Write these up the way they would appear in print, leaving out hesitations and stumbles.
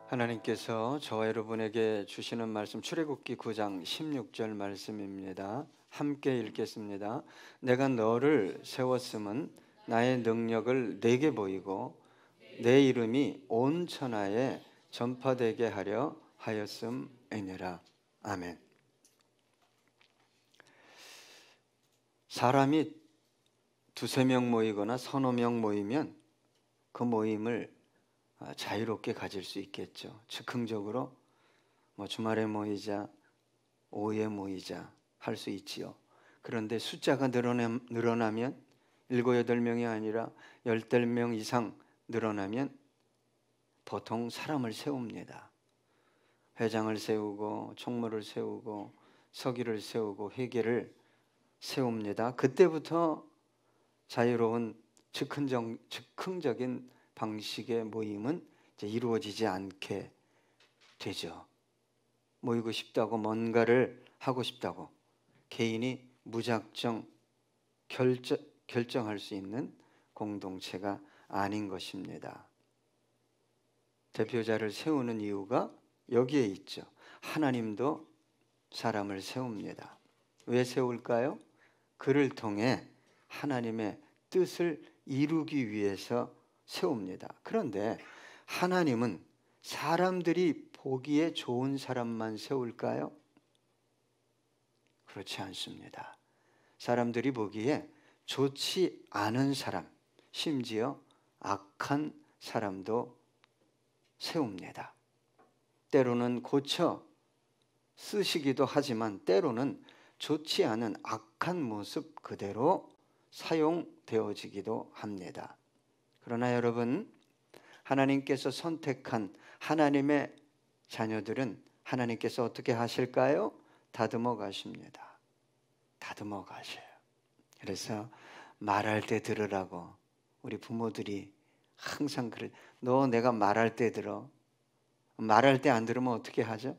하나님께서 저와 여러분에게 주시는 말씀 출애굽기 9장 16절 말씀입니다. 함께 읽겠습니다. 내가 너를 세웠음은 나의 능력을 내게 보이고 내 이름이 온 천하에 전파되게 하려 하였음이니라. 아멘. 사람이 두세 명 모이거나 서너 명 모이면 그 모임을 자유롭게 가질 수 있겠죠. 즉흥적으로 주말에 모이자, 오후에 모이자 할 수 있지요. 그런데 숫자가 늘어나면 7, 8명이 아니라 10명 이상 늘어나면 보통 사람을 세웁니다. 회장을 세우고 총무를 세우고 서기를 세우고 회계를 세웁니다. 그때부터 자유로운 즉흥적인 방식의 모임은 이제 이루어지지 않게 되죠. 모이고 싶다고 뭔가를 하고 싶다고 개인이 무작정 결정할 수 있는 공동체가 아닌 것입니다. 대표자를 세우는 이유가 여기에 있죠. 하나님도 사람을 세웁니다. 왜 세울까요? 그를 통해 하나님의 뜻을 이루기 위해서 세웁니다. 그런데 하나님은 사람들이 보기에 좋은 사람만 세울까요? 그렇지 않습니다. 사람들이 보기에 좋지 않은 사람, 심지어 악한 사람도 세웁니다. 때로는 고쳐 쓰시기도 하지만 때로는 좋지 않은 악한 모습 그대로 사용되어지기도 합니다. 그러나 여러분, 하나님께서 선택한 하나님의 자녀들은 하나님께서 어떻게 하실까요? 다듬어 가십니다. 다듬어 가셔요. 그래서 말할 때 들으라고 우리 부모들이 항상 그래. 너 내가 말할 때 들어. 말할 때 안 들으면 어떻게 하죠?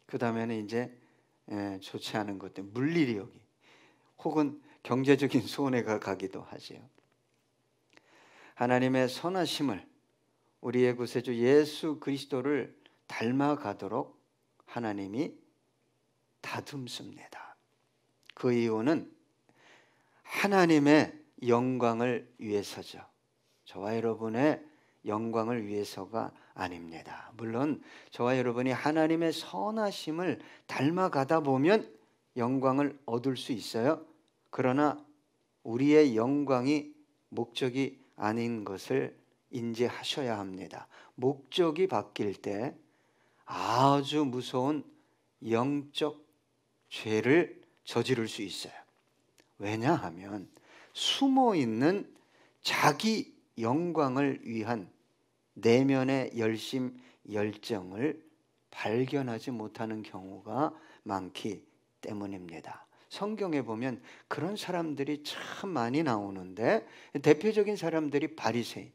그 다음에는 이제 좋지 않은 것들, 물리력이 혹은 경제적인 손해가 가기도 하지요. 하나님의 선하심을 우리의 구세주 예수 그리스도를 닮아가도록 하나님이 다듬습니다. 그 이유는 하나님의 영광을 위해서죠. 저와 여러분의 영광을 위해서가 아닙니다. 물론 저와 여러분이 하나님의 선하심을 닮아가다 보면 영광을 얻을 수 있어요. 그러나 우리의 영광이 목적이 아닌 것을 인지하셔야 합니다. 목적이 바뀔 때 아주 무서운 영적 죄를 저지를 수 있어요. 왜냐하면 숨어 있는 자기 영광을 위한 내면의 열심, 열정을 발견하지 못하는 경우가 많기 때문입니다. 성경에 보면 그런 사람들이 참 많이 나오는데 대표적인 사람들이 바리새인,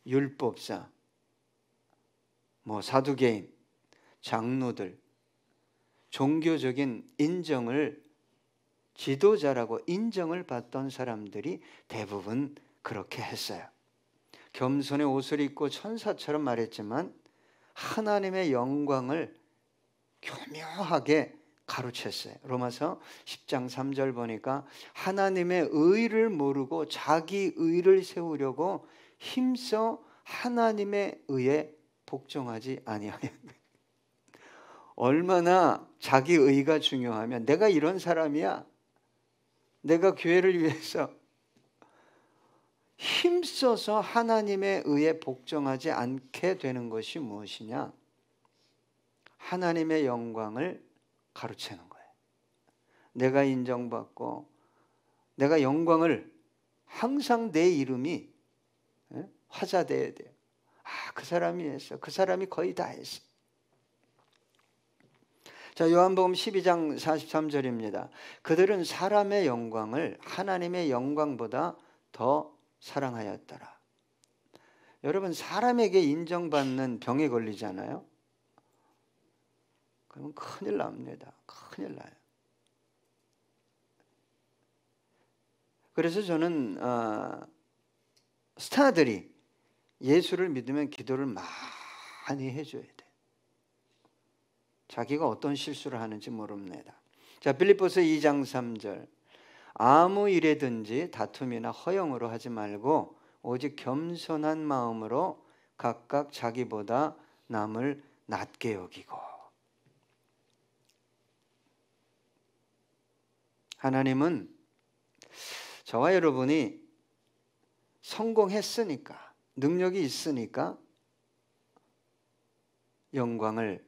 율법사, 사두개인, 장로들, 종교적인 인정을 지도자라고 인정을 받던 사람들이 대부분 그렇게 했어요. 겸손의 옷을 입고 천사처럼 말했지만 하나님의 영광을 교묘하게 가로챘어요. 로마서 10장 3절 보니까 하나님의 의를 모르고 자기 의를 세우려고 힘써 하나님의 의에 복종하지 아니하여. 얼마나 자기 의가 중요하면 내가 이런 사람이야. 내가 교회를 위해서 힘써서 하나님의 의에 복종하지 않게 되는 것이 무엇이냐? 하나님의 영광을 가로채는 거예요. 내가 인정받고 내가 영광을 항상 내 이름이 화자돼야 돼요. 그 사람이 했어. 그 사람이 거의 다 했어. 자, 요한복음 12장 43절입니다. 그들은 사람의 영광을 하나님의 영광보다 더 사랑하였더라. 여러분, 사람에게 인정받는 병에 걸리잖아요. 그러면 큰일 납니다. 큰일 나요. 그래서 저는 스타들이 예수를 믿으면 기도를 많이 해줘야 돼. 자기가 어떤 실수를 하는지 모릅니다. 자, 빌립보서 2장 3절. 아무 일에든지 다툼이나 허영으로 하지 말고 오직 겸손한 마음으로 각각 자기보다 남을 낮게 여기고. 하나님은 저와 여러분이 성공했으니까, 능력이 있으니까 영광을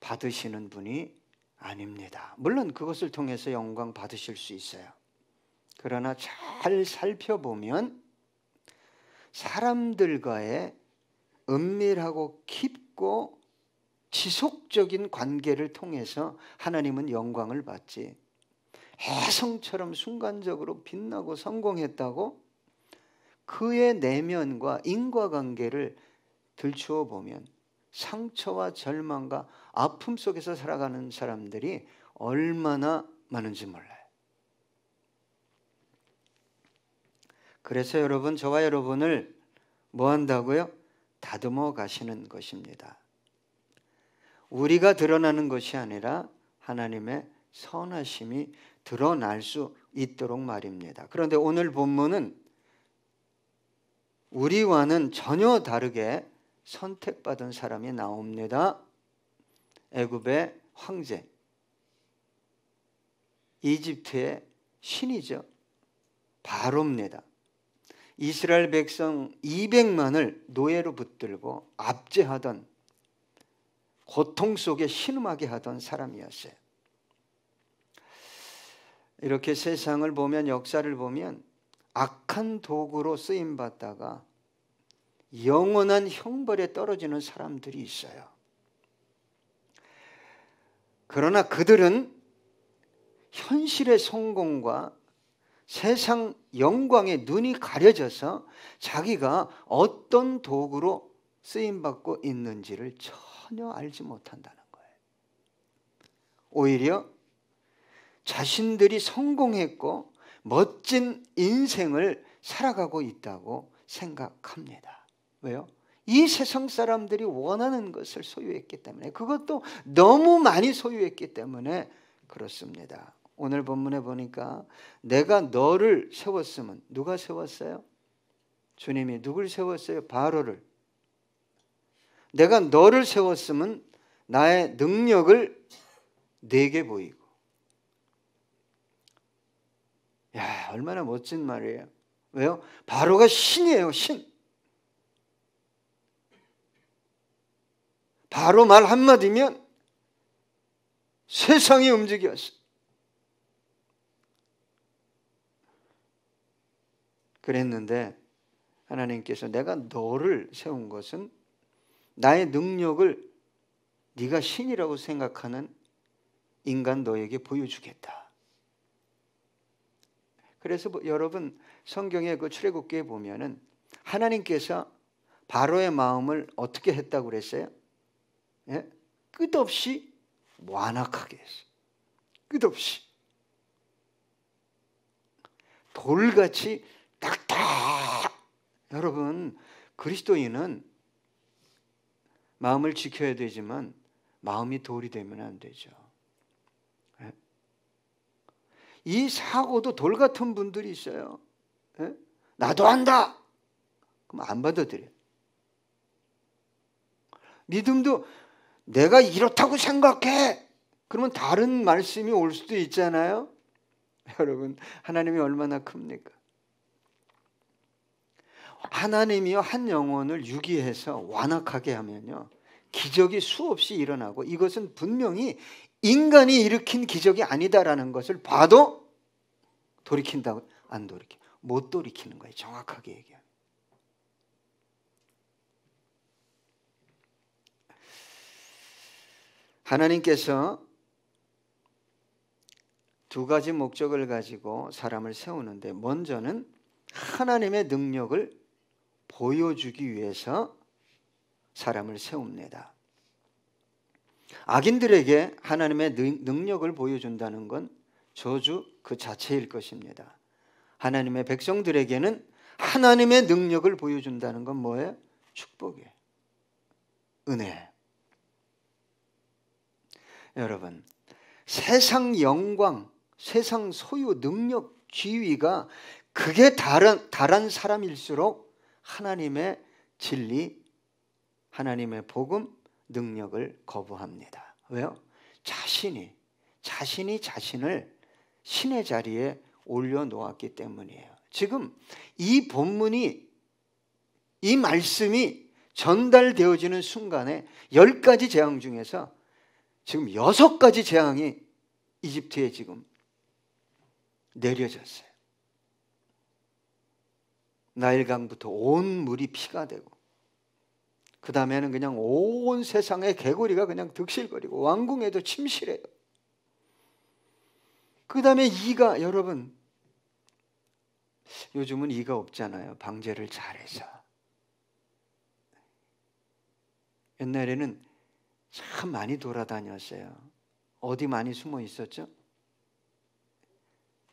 받으시는 분이 아닙니다. 물론 그것을 통해서 영광 받으실 수 있어요. 그러나 잘 살펴보면 사람들과의 은밀하고 깊고 지속적인 관계를 통해서 하나님은 영광을 받지, 혜성처럼 순간적으로 빛나고 성공했다고 그의 내면과 인과관계를 들추어 보면 상처와 절망과 아픔 속에서 살아가는 사람들이 얼마나 많은지 몰라요. 그래서 여러분, 저와 여러분을 뭐 한다고요? 다듬어 가시는 것입니다. 우리가 드러나는 것이 아니라 하나님의 선하심이 드러날 수 있도록 말입니다. 그런데 오늘 본문은 우리와는 전혀 다르게 선택받은 사람이 나옵니다. 애굽의 황제, 이집트의 신이죠. 바로입니다. 이스라엘 백성 200만을 노예로 붙들고 압제하던, 고통 속에 신음하게 하던 사람이었어요. 이렇게 세상을 보면, 역사를 보면 악한 도구로 쓰임받다가 영원한 형벌에 떨어지는 사람들이 있어요. 그러나 그들은 현실의 성공과 세상 영광에 눈이 가려져서 자기가 어떤 도구로 쓰임받고 있는지를 전혀 알지 못한다는 거예요. 오히려 자신들이 성공했고 멋진 인생을 살아가고 있다고 생각합니다. 왜요? 이 세상 사람들이 원하는 것을 소유했기 때문에, 그것도 너무 많이 소유했기 때문에 그렇습니다. 오늘 본문에 보니까 내가 너를 세웠으면, 누가 세웠어요? 주님이 누굴 세웠어요? 바로를. 내가 너를 세웠으면 나의 능력을 내게 보이고. 야, 얼마나 멋진 말이에요. 왜요? 바로가 신이에요, 신. 바로 말 한마디면 세상이 움직였어. 그랬는데 하나님께서 내가 너를 세운 것은 나의 능력을 네가 신이라고 생각하는 인간 너에게 보여주겠다. 그래서 여러분, 성경의 그 출애굽기에 보면은 하나님께서 바로의 마음을 어떻게 했다고 그랬어요? 예? 끝없이 완악하게 했어요. 끝없이 돌같이 딱딱. 여러분, 그리스도인은 마음을 지켜야 되지만 마음이 돌이 되면 안 되죠. 예? 이 사고도 돌 같은 분들이 있어요. 예? 나도 한다. 그럼 안 받아들여요. 믿음도 내가 이렇다고 생각해. 그러면 다른 말씀이 올 수도 있잖아요. 여러분, 하나님이 얼마나 큽니까? 하나님이요, 한 영혼을 유기해서 완악하게 하면요, 기적이 수없이 일어나고, 이것은 분명히 인간이 일으킨 기적이 아니다라는 것을 봐도 돌이킨다고, 안 돌이켜, 못 돌이키는 거예요. 정확하게 얘기하면. 하나님께서 두 가지 목적을 가지고 사람을 세우는데, 먼저는 하나님의 능력을 보여주기 위해서 사람을 세웁니다. 악인들에게 하나님의 능력을 보여준다는 건 저주 그 자체일 것입니다. 하나님의 백성들에게는 하나님의 능력을 보여준다는 건 뭐예요? 축복이에요. 은혜. 여러분, 세상 영광, 세상 소유, 능력, 지위가 그게 달한 사람일수록 하나님의 진리, 하나님의 복음, 능력을 거부합니다. 왜요? 자신이 자신을 신의 자리에 올려놓았기 때문이에요. 지금 이 본문이, 이 말씀이 전달되어지는 순간에 10가지 재앙 중에서 지금 6가지 재앙이 이집트에 지금 내려졌어요. 나일강부터 온 물이 피가 되고, 그 다음에는 그냥 온 세상의 개구리가 그냥 득실거리고, 왕궁에도 침실해요. 그 다음에 이가, 여러분 요즘은 이가 없잖아요. 방제를 잘해서. 옛날에는 참 많이 돌아다녔어요. 어디 많이 숨어 있었죠?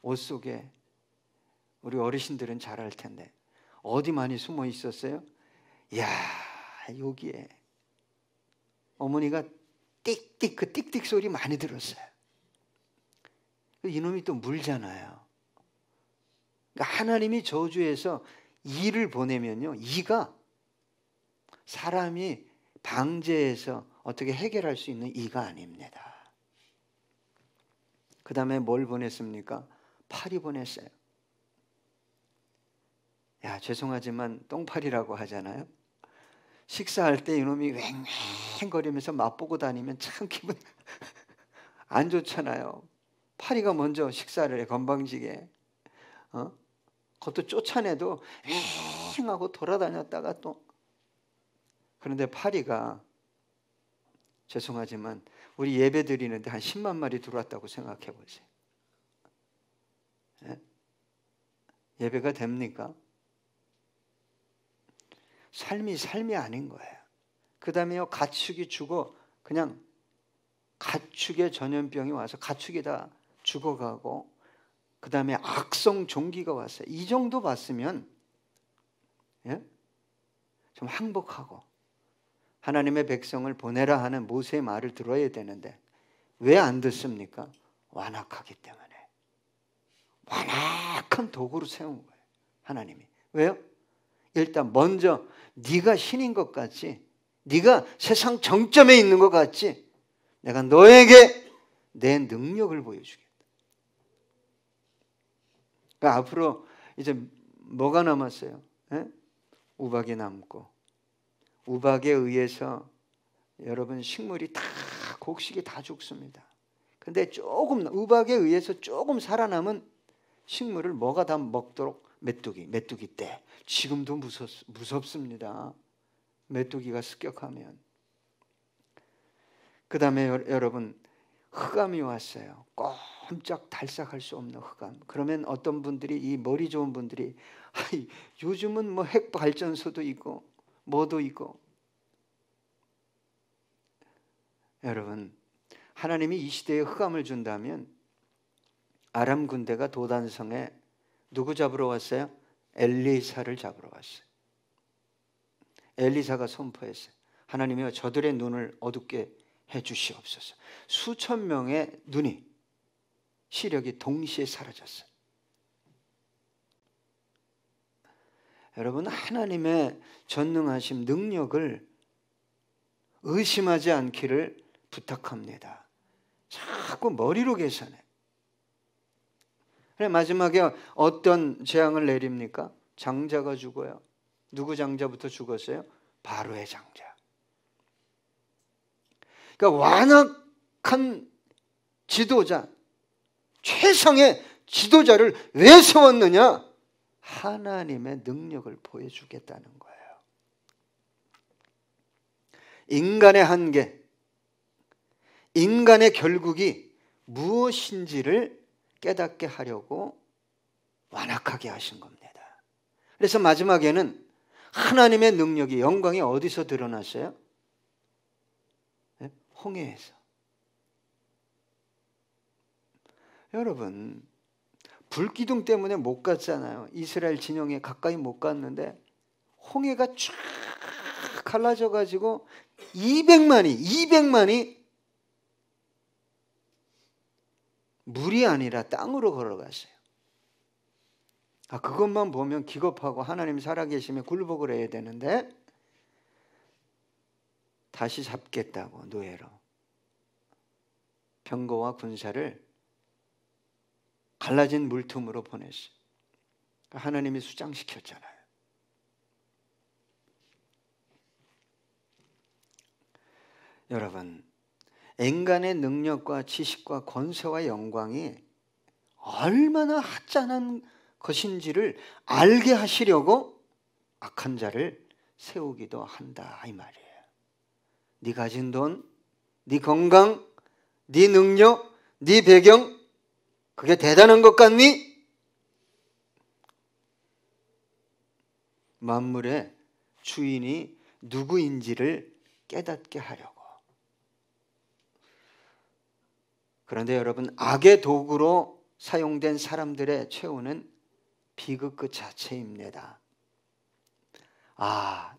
옷 속에. 우리 어르신들은 잘 알 텐데 어디 많이 숨어 있었어요? 이야, 여기에. 어머니가 띡띡, 그 띡띡 소리 많이 들었어요. 이놈이 또 물잖아요. 그러니까 하나님이 저주해서 이를 보내면요, 이가 사람이 방제해서 어떻게 해결할 수 있는 이가 아닙니다. 그 다음에 뭘 보냈습니까? 파리 보냈어요. 야, 죄송하지만 똥파리라고 하잖아요. 식사할 때 이놈이 왱왱거리면서 맛보고 다니면 참 기분 안 좋잖아요. 파리가 먼저 식사를 해, 건방지게. 그것도 쫓아내도 왱하고 돌아다녔다가 또. 그런데 파리가, 죄송하지만 우리 예배 드리는데 한 10만 마리 들어왔다고 생각해 보세요. 예? 예배가 됩니까? 삶이 아닌 거예요. 그 다음에요, 가축이 죽어, 그냥 가축의 전염병이 와서 가축이 다 죽어가고, 그 다음에 악성 종기가 왔어요. 이 정도 봤으면, 예? 좀 항복하고 하나님의 백성을 보내라 하는 모세의 말을 들어야 되는데 왜 안 듣습니까? 완악하기 때문에. 완악한 도구로 세운 거예요, 하나님이. 왜요? 일단 먼저 네가 신인 것 같지, 네가 세상 정점에 있는 것 같지, 내가 너에게 내 능력을 보여주겠다. 그러니까 앞으로 이제 뭐가 남았어요? 예? 우박이 남고, 우박에 의해서 여러분 식물이 다, 곡식이 다 죽습니다. 근데 조금, 우박에 의해서 조금 살아남은 식물을 뭐가 다 먹도록? 메뚜기 때. 지금도 무섭습니다. 메뚜기가 습격하면. 그 다음에 여러분, 흑암이 왔어요. 꼼짝 달싹할 수 없는 흑암. 그러면 어떤 분들이, 이 머리 좋은 분들이, 요즘은 뭐 핵발전소도 있고 뭐도 있고. 여러분, 하나님이 이 시대에 흑암을 준다면 아람 군대가 도단성에 누구 잡으러 왔어요? 엘리사를 잡으러 왔어요. 엘리사가 선포했어요. 하나님이여, 저들의 눈을 어둡게 해주시옵소서. 수천 명의 눈이, 시력이 동시에 사라졌어요. 여러분, 하나님의 전능하심, 능력을 의심하지 않기를 부탁합니다. 자꾸 머리로 계산해. 그래, 마지막에 어떤 재앙을 내립니까? 장자가 죽어요. 누구 장자부터 죽었어요? 바로의 장자. 그러니까 완악한 지도자, 최상의 지도자를 왜 세웠느냐? 하나님의 능력을 보여주겠다는 거예요. 인간의 한계, 인간의 결국이 무엇인지를 깨닫게 하려고 완악하게 하신 겁니다. 그래서 마지막에는 하나님의 능력이, 영광이 어디서 드러났어요? 홍해에서. 여러분, 불기둥 때문에 못 갔잖아요. 이스라엘 진영에 가까이 못 갔는데 홍해가 쫙 갈라져 가지고 200만이 물이 아니라 땅으로 걸어갔어요. 그것만 보면 기겁하고 하나님 살아계시면 굴복을 해야 되는데 다시 잡겠다고 노예로 병거와 군사를 갈라진 물틈으로 보냈어요. 하나님이 수장시켰잖아요. 여러분, 인간의 능력과 지식과 권세와 영광이 얼마나 하찮은 것인지를 알게 하시려고 악한 자를 세우기도 한다 이 말이에요. 네 가진 돈, 네 건강, 네 능력, 네 배경, 그게 대단한 것 같니? 만물의 주인이 누구인지를 깨닫게 하려고. 그런데 여러분, 악의 도구로 사용된 사람들의 최후는 비극 그 자체입니다.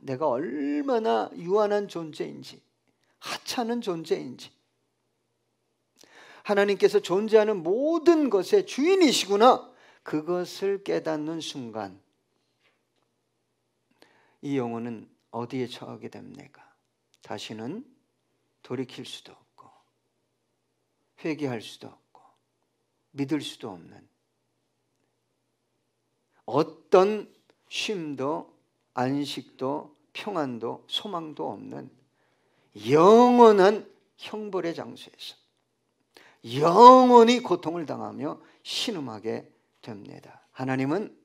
내가 얼마나 유한한 존재인지, 하찮은 존재인지, 하나님께서 존재하는 모든 것의 주인이시구나, 그것을 깨닫는 순간 이 영혼은 어디에 처하게 됩니까? 다시는 돌이킬 수도 없고 회개할 수도 없고 믿을 수도 없는, 어떤 쉼도 안식도 평안도 소망도 없는 영원한 형벌의 장소에서 영원히 고통을 당하며 신음하게 됩니다. 하나님은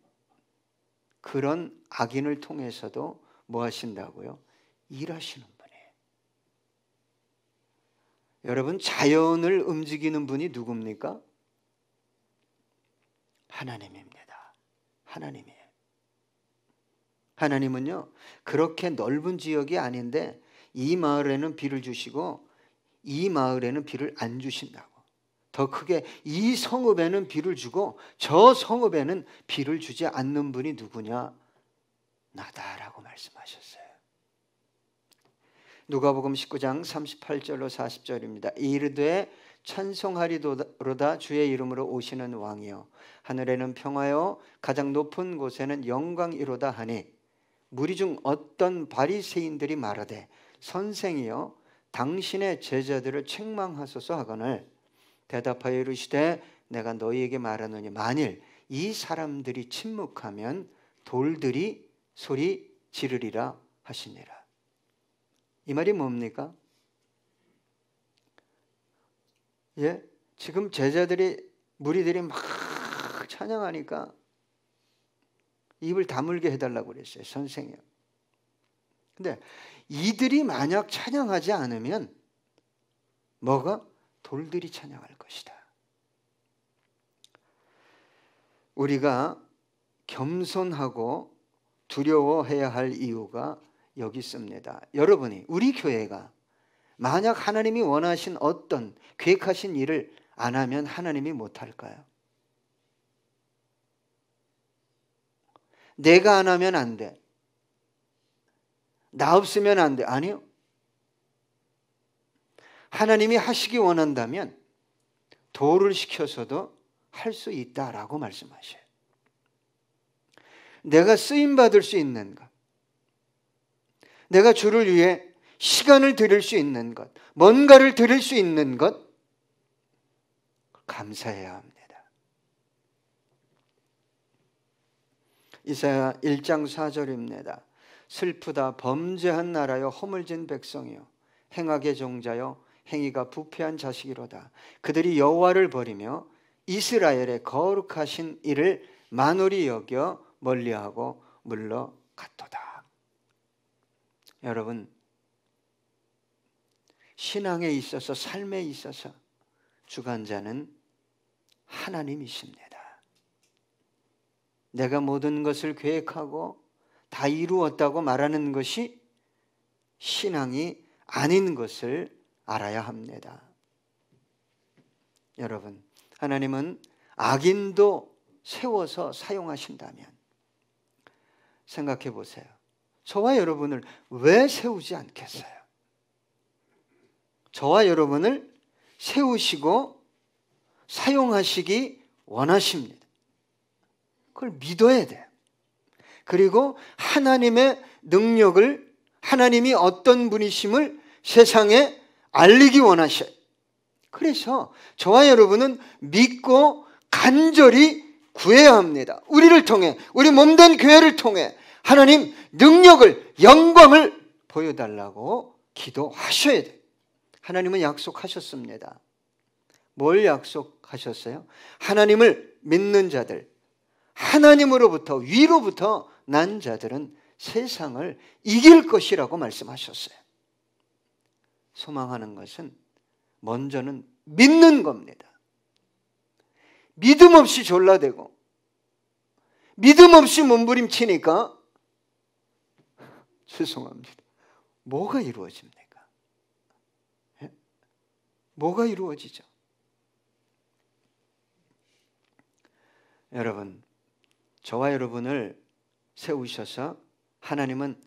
그런 악인을 통해서도 뭐 하신다고요? 일하시는 분이에요. 여러분, 자연을 움직이는 분이 누굽니까? 하나님입니다. 하나님이에요. 하나님은요, 그렇게 넓은 지역이 아닌데 이 마을에는 비를 주시고 이 마을에는 비를 안 주신다고. 더 크게 이 성읍에는 비를 주고 저 성읍에는 비를 주지 않는 분이 누구냐? 나다라고 말씀하셨어요. 누가복음 19장 38절로 40절입니다. 이르되 찬송하리로다 주의 이름으로 오시는 왕이여, 하늘에는 평화여 가장 높은 곳에는 영광이로다 하니, 무리 중 어떤 바리새인들이 말하되 선생이여 당신의 제자들을 책망하소서 하거늘 대답하여 이르시되 내가 너희에게 말하노니 만일 이 사람들이 침묵하면 돌들이 소리 지르리라 하시니라. 이 말이 뭡니까? 지금 무리들이 막 찬양하니까 입을 다물게 해달라고 그랬어요. 선생이요. 근데 이들이 만약 찬양하지 않으면 뭐가? 돌들이 찬양할 것이다. 우리가 겸손하고 두려워해야 할 이유가 여기 있습니다. 여러분이, 우리 교회가 만약 하나님이 원하신 어떤 계획하신 일을 안 하면 하나님이 못할까요? 내가 안 하면 안 돼. 나 없으면 안 돼. 아니요. 하나님이 하시기 원한다면 도를 시켜서도 할 수 있다라고 말씀하셔요. 내가 쓰임받을 수 있는 것, 내가 주를 위해 시간을 드릴 수 있는 것, 뭔가를 드릴 수 있는 것, 감사해야 합니다. 이사야 1장 4절입니다. 슬프다 범죄한 나라여 허물진 백성이여 행악의 종자여 행위가 부패한 자식이로다. 그들이 여호와를 버리며 이스라엘의 거룩하신 이를 만홀히 여겨 멀리하고 물러갔도다. 여러분, 신앙에 있어서 삶에 있어서 주관자는 하나님이십니다. 내가 모든 것을 계획하고 다 이루었다고 말하는 것이 신앙이 아닌 것을 알아야 합니다. 여러분, 하나님은 악인도 세워서 사용하신다면 생각해 보세요. 저와 여러분을 왜 세우지 않겠어요? 저와 여러분을 세우시고 사용하시기 원하십니다. 그걸 믿어야 돼요. 그리고 하나님의 능력을, 하나님이 어떤 분이심을 세상에 알리기 원하셔요. 그래서 저와 여러분은 믿고 간절히 구해야 합니다. 우리를 통해, 우리 몸된 교회를 통해 하나님 능력을, 영광을 보여달라고 기도하셔야 돼요. 하나님은 약속하셨습니다. 뭘 약속하셨어요? 하나님을 믿는 자들, 하나님으로부터, 위로부터 난 자들은 세상을 이길 것이라고 말씀하셨어요. 소망하는 것은 먼저는 믿는 겁니다. 믿음 없이 졸라대고 믿음 없이 몸부림치니까 죄송합니다. 뭐가 이루어집니까? 예? 뭐가 이루어지죠? 여러분, 저와 여러분을 세우셔서 하나님은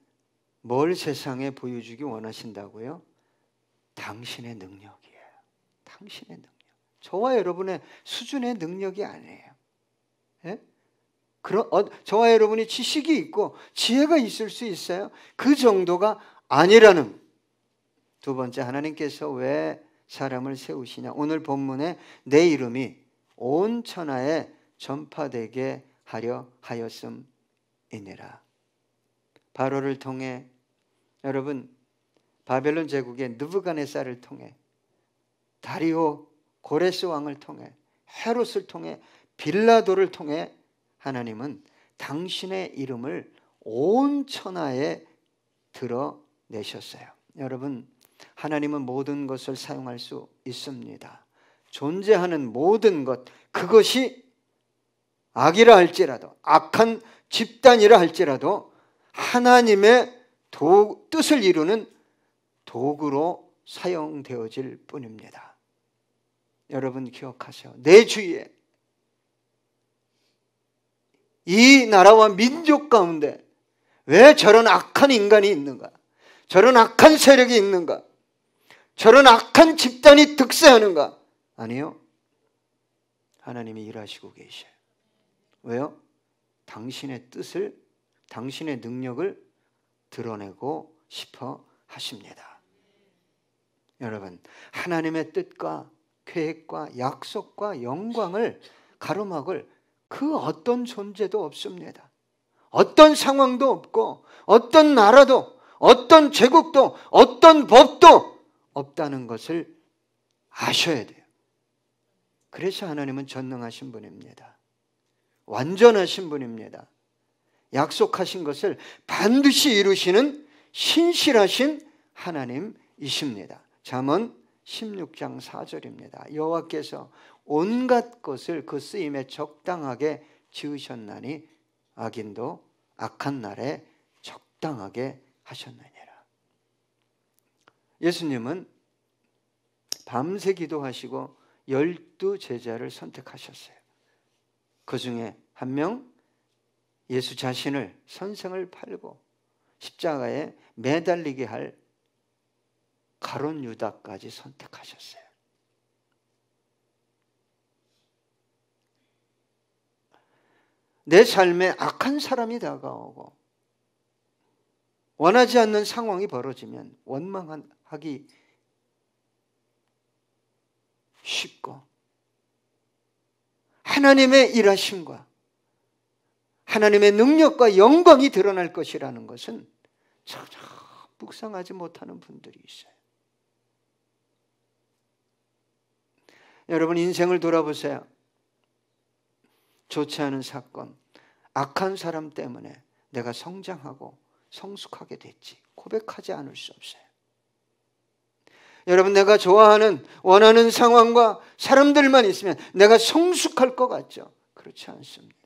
뭘 세상에 보여주기 원하신다고요? 당신의 능력이에요. 당신의 능력. 저와 여러분의 수준의 능력이 아니에요. 예? 저와 여러분이 지식이 있고 지혜가 있을 수 있어요. 그 정도가 아니라는. 두 번째, 하나님께서 왜 사람을 세우시냐? 오늘 본문에 내 이름이 온 천하에 전파되게 하려 하였음이니라. 바로를 통해, 여러분, 바벨론 제국의 느부갓네살을 통해, 다리오 고레스 왕을 통해, 헤롯을 통해, 빌라도를 통해 하나님은 당신의 이름을 온 천하에 드러내셨어요. 여러분, 하나님은 모든 것을 사용할 수 있습니다. 존재하는 모든 것, 그것이 악이라 할지라도, 악한 집단이라 할지라도 하나님의 뜻을 이루는 도구로 사용되어질 뿐입니다. 여러분 기억하세요. 내 주위에 이 나라와 민족 가운데 왜 저런 악한 인간이 있는가? 저런 악한 세력이 있는가? 저런 악한 집단이 득세하는가? 아니요. 하나님이 일하시고 계셔요. 왜요? 당신의 뜻을, 당신의 능력을 드러내고 싶어 하십니다. 여러분, 하나님의 뜻과 계획과 약속과 영광을 가로막을 그 어떤 존재도 없습니다. 어떤 상황도 없고 어떤 나라도 어떤 제국도 어떤 법도 없다는 것을 아셔야 돼요. 그래서 하나님은 전능하신 분입니다. 완전하신 분입니다. 약속하신 것을 반드시 이루시는 신실하신 하나님이십니다. 잠언 16장 4절입니다. 여호와께서 온갖 것을 그 쓰임에 적당하게 지으셨나니 악인도 악한 날에 적당하게 하셨느니라. 예수님은 밤새 기도하시고 12제자를 선택하셨어요. 그 중에 한 명, 예수 자신을, 선생을 팔고 십자가에 매달리게 할 가룟 유다까지 선택하셨어요. 내 삶에 악한 사람이 다가오고 원하지 않는 상황이 벌어지면 원망하기 쉽고, 하나님의 일하심과 하나님의 능력과 영광이 드러날 것이라는 것은 전혀 묵상하지 못하는 분들이 있어요. 여러분, 인생을 돌아보세요. 좋지 않은 사건, 악한 사람 때문에 내가 성장하고 성숙하게 됐지 고백하지 않을 수 없어요. 여러분, 내가 좋아하는, 원하는 상황과 사람들만 있으면 내가 성숙할 것 같죠? 그렇지 않습니다.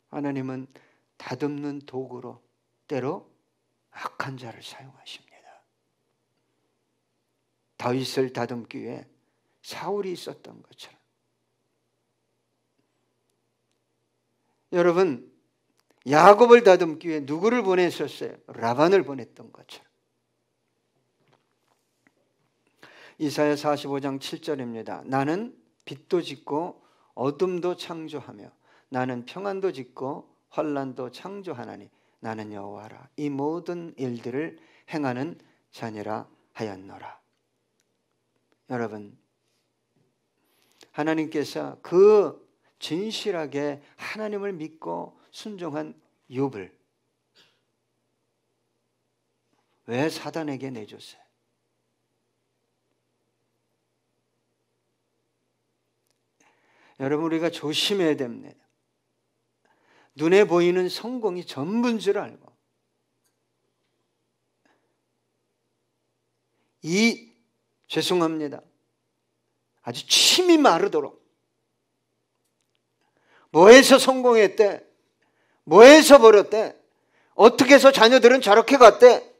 하나님은 다듬는 도구로 때로 악한 자를 사용하십니다. 다윗을 다듬기 위해 사울이 있었던 것처럼. 여러분, 야곱을 다듬기 위해 누구를 보냈었어요? 라반을 보냈던 것처럼. 이사야 45장 7절입니다. 나는 빛도 짓고 어둠도 창조하며 나는 평안도 짓고 환난도 창조하나니 나는 여호와라. 이 모든 일들을 행하는 자니라 하였노라. 여러분, 하나님께서 그 진실하게 하나님을 믿고 순종한 욥을 왜 사단에게 내줬어요? 여러분, 우리가 조심해야 됩니다. 눈에 보이는 성공이 전부인 줄 알고 죄송합니다. 아주 침이 마르도록 뭐해서 성공했대? 뭐해서 벌었대? 어떻게 해서 자녀들은 저렇게 갔대?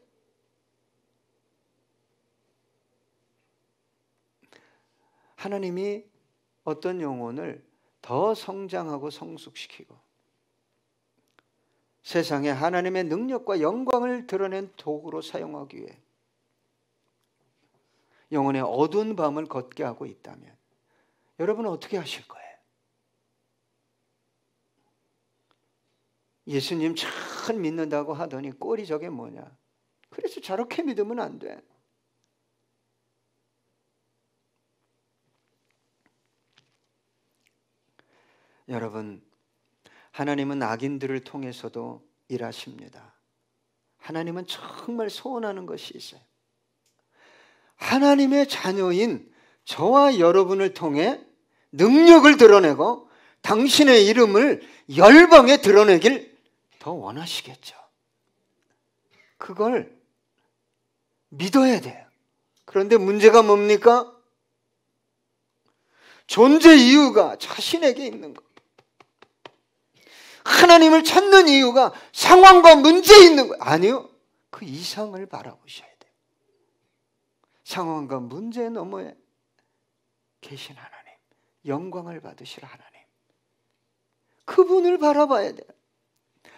하나님이 어떤 영혼을 더 성장하고 성숙시키고 세상에 하나님의 능력과 영광을 드러낸 도구로 사용하기 위해 영혼의 어두운 밤을 걷게 하고 있다면 여러분은 어떻게 하실 거예요? 예수님 참 믿는다고 하더니 꼴이 저게 뭐냐? 그래서 저렇게 믿으면 안 돼. 여러분, 하나님은 악인들을 통해서도 일하십니다. 하나님은 정말 소원하는 것이 있어요. 하나님의 자녀인 저와 여러분을 통해 능력을 드러내고 당신의 이름을 열방에 드러내길 더 원하시겠죠. 그걸 믿어야 돼요. 그런데 문제가 뭡니까? 존재 이유가 자신에게 있는 것. 하나님을 찾는 이유가 상황과 문제에 있는 거예요. 아니요. 그 이상을 바라보셔야 돼요. 상황과 문제 너머에 계신 하나님, 영광을 받으실 하나님, 그분을 바라봐야 돼요.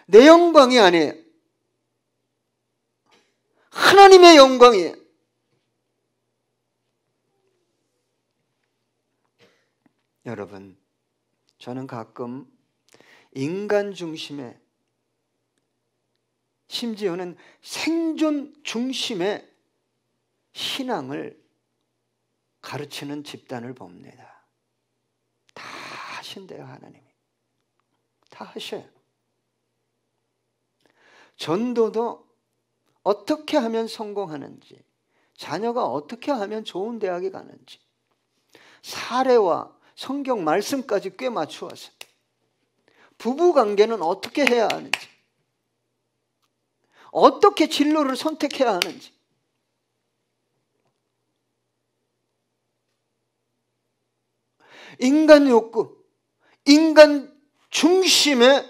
내 영광이 아니에요. 하나님의 영광이에요. 여러분, 저는 가끔 인간 중심의, 심지어는 생존 중심의 신앙을 가르치는 집단을 봅니다. 다 하신대요, 하나님이. 다 하셔요. 전도도 어떻게 하면 성공하는지, 자녀가 어떻게 하면 좋은 대학에 가는지, 사례와 성경 말씀까지 꽤 맞추어서 부부관계는 어떻게 해야 하는지, 어떻게 진로를 선택해야 하는지, 인간 욕구, 인간 중심의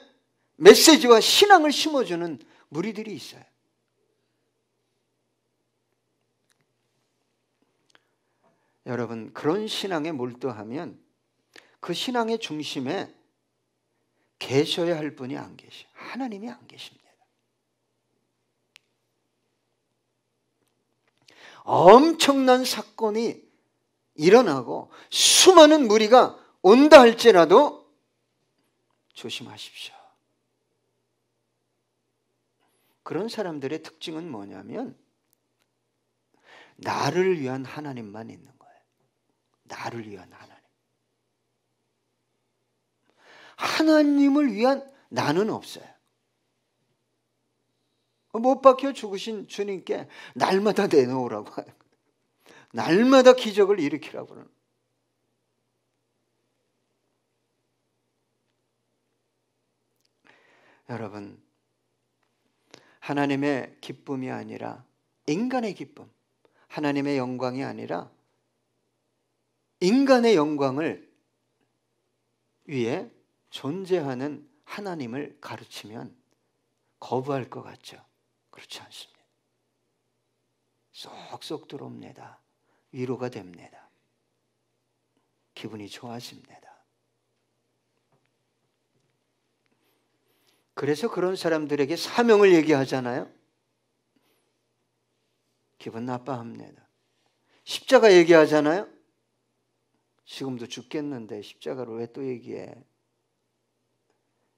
메시지와 신앙을 심어주는 무리들이 있어요. 여러분, 그런 신앙에 몰두하면 그 신앙의 중심에 계셔야 할 분이 안 계셔. 하나님이 안 계십니다. 엄청난 사건이 일어나고 수많은 무리가 온다 할지라도 조심하십시오. 그런 사람들의 특징은 뭐냐면 나를 위한 하나님만 있는 거예요. 나를 위한 하나님. 하나님을 위한 나는 없어요. 못 박혀 죽으신 주님께 날마다 내놓으라고 하는 거예요. 날마다 기적을 일으키라고 그러는 거예요. 여러분, 하나님의 기쁨이 아니라 인간의 기쁨, 하나님의 영광이 아니라 인간의 영광을 위해 존재하는 하나님을 가르치면 거부할 것 같죠? 그렇지 않습니다. 쏙쏙 들어옵니다. 위로가 됩니다. 기분이 좋아집니다. 그래서 그런 사람들에게 사명을 얘기하잖아요. 기분 나빠합니다. 십자가 얘기하잖아요. 지금도 죽겠는데 십자가를 왜 또 얘기해?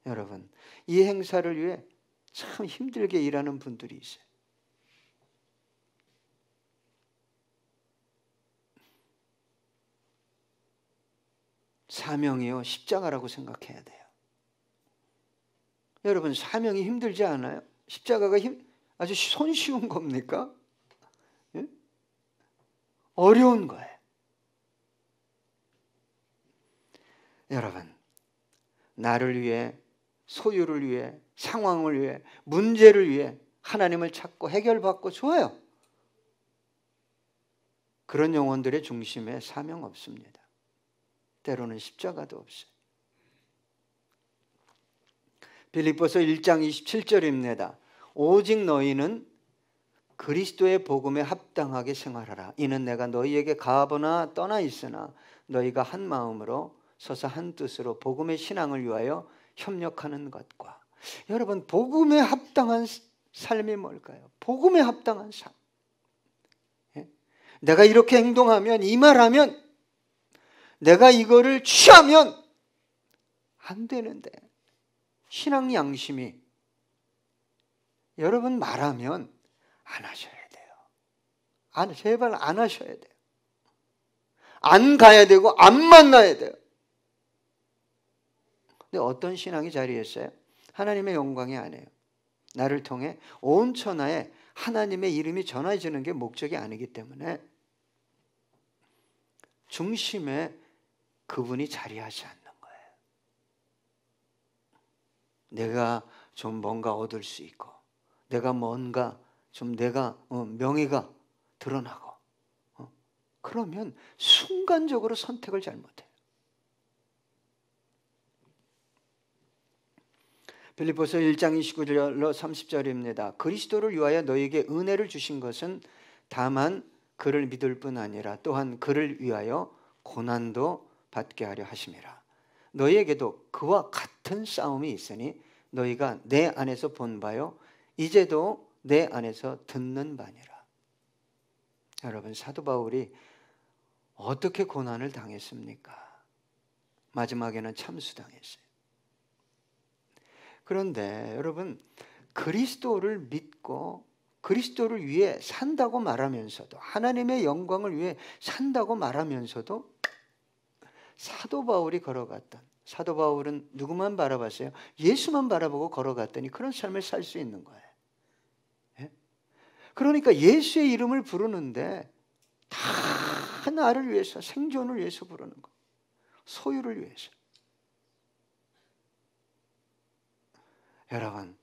여러분, 이 행사를 위해 참 힘들게 일하는 분들이 있어요. 사명이요, 십자가라고 생각해야 돼요. 여러분, 사명이 힘들지 않아요? 십자가가 아주 손쉬운 겁니까? 예? 어려운 거예요. 여러분, 나를 위해, 소유를 위해, 상황을 위해, 문제를 위해 하나님을 찾고 해결받고 좋아요. 그런 영혼들의 중심에 사명 없습니다. 때로는 십자가도 없어요. 빌립보서 1장 27절입니다. 오직 너희는 그리스도의 복음에 합당하게 생활하라. 이는 내가 너희에게 가보나 떠나 있으나 너희가 한 마음으로 서서 한 뜻으로 복음의 신앙을 위하여 협력하는 것과. 여러분, 복음에 합당한 삶이 뭘까요? 복음에 합당한 삶. 내가 이렇게 행동하면, 이 말하면, 내가 이거를 취하면 안 되는데, 신앙 양심이 여러분 말하면 안 하셔야 돼요. 제발 안 하셔야 돼요. 안 가야 되고 안 만나야 돼요. 근데 어떤 신앙이 자리했어요? 하나님의 영광이 아니에요. 나를 통해 온 천하에 하나님의 이름이 전해지는 게 목적이 아니기 때문에 중심에 그분이 자리하지 않는 거예요. 내가 좀 뭔가 얻을 수 있고, 내가 뭔가 좀 명예가 드러나고, 그러면 순간적으로 선택을 잘못해요. 빌립보서 1장 29절로 30절입니다. 그리스도를 위하여 너희에게 은혜를 주신 것은 다만 그를 믿을 뿐 아니라 또한 그를 위하여 고난도 받게 하려 하심이라. 너희에게도 그와 같은 싸움이 있으니 너희가 내 안에서 본 바요 이제도 내 안에서 듣는 바니라. 여러분, 사도 바울이 어떻게 고난을 당했습니까? 마지막에는 참수당했어요. 그런데 여러분, 그리스도를 믿고 그리스도를 위해 산다고 말하면서도, 하나님의 영광을 위해 산다고 말하면서도 사도 바울이 걸어갔던, 사도 바울은 누구만 바라봤어요? 예수만 바라보고 걸어갔더니 그런 삶을 살 수 있는 거예요. 예? 그러니까 예수의 이름을 부르는데 다 나를 위해서, 생존을 위해서 부르는 거예요. 소유를 위해서. 여러분,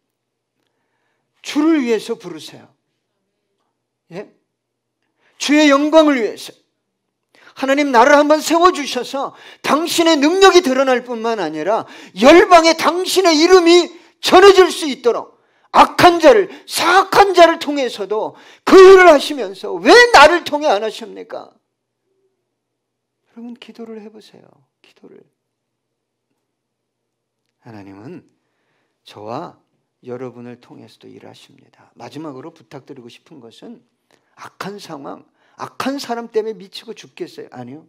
주를 위해서 부르세요. 예? 주의 영광을 위해서. 하나님 나를 한번 세워주셔서 당신의 능력이 드러날 뿐만 아니라 열방에 당신의 이름이 전해질 수 있도록 악한 자를, 사악한 자를 통해서도 그 일을 하시면서 왜 나를 통해 안 하십니까? 여러분, 기도를 해보세요. 기도를. 하나님은 저와 여러분을 통해서도 일하십니다. 마지막으로 부탁드리고 싶은 것은, 악한 상황, 악한 사람 때문에 미치고 죽겠어요? 아니요.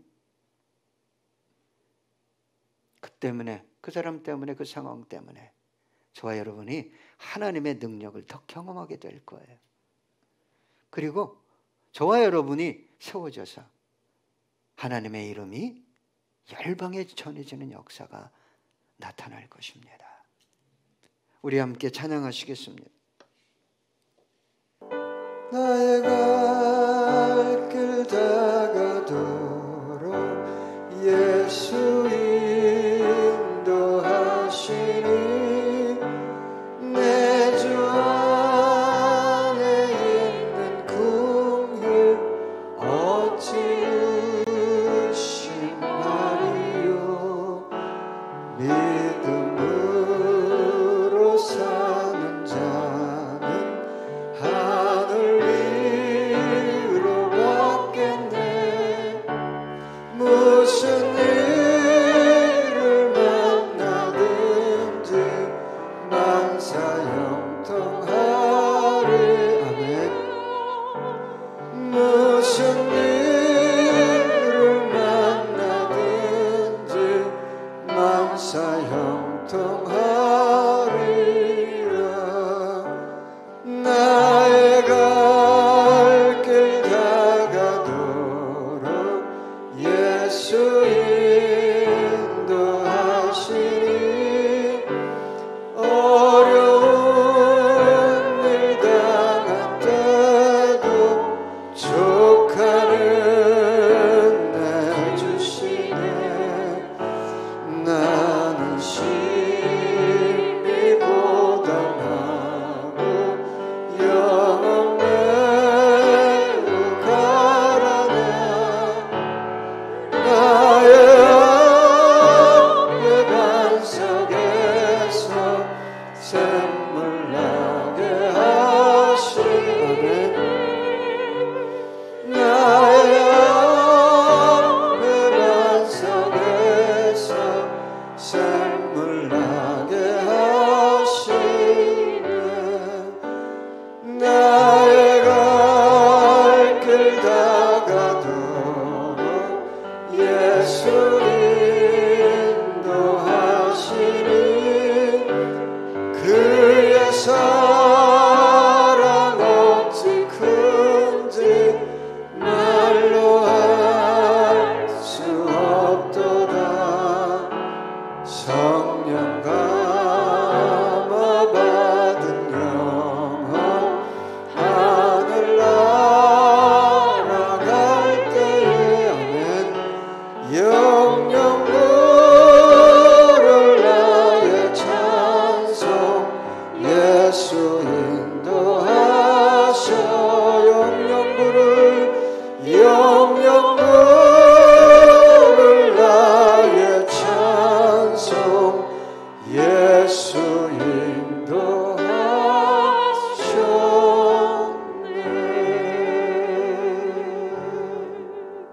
그 때문에, 그 사람 때문에, 그 상황 때문에 저와 여러분이 하나님의 능력을 더 경험하게 될 거예요. 그리고 저와 여러분이 세워져서 하나님의 이름이 열방에 전해지는 역사가 나타날 것입니다. 우리 함께 찬양하시겠습니다.